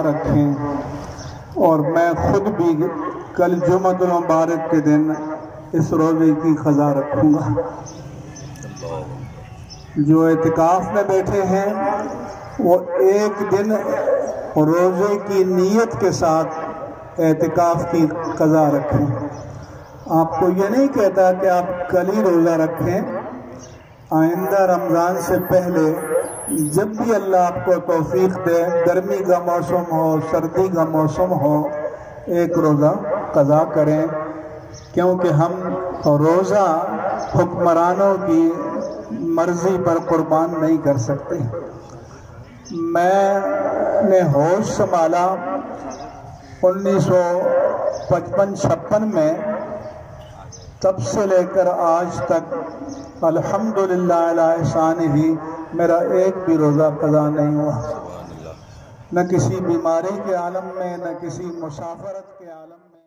रखें। और मैं खुद भी कल जुम्मतुल मुबारक के दिन इस रोज़े की क़ज़ा रखूँगा। जो एतिकाफ़ में बैठे हैं वो एक दिन रोज़े की नीयत के साथ एतिकाफ़ की क़ज़ा रखें। आपको ये नहीं कहता कि आप कल ही रोज़ा रखें। आइंदा रमज़ान से पहले जब भी अल्लाह आपको तौफीक दे, गर्मी का मौसम हो, सर्दी का मौसम हो, एक रोज़ा क़ज़ा करें, क्योंकि हम रोज़ा हुक्मरानों की मर्ज़ी पर कुर्बान नहीं कर सकते। मैंने होश संभाला 1955-56 में, तब से लेकर आज तक अल्हम्दुलिल्लाह अला एहसानिही मेरा एक भी रोज़ा क़ज़ा नहीं हुआ, न किसी बीमारी के आलम में, न किसी मुसाफरत के आलम में।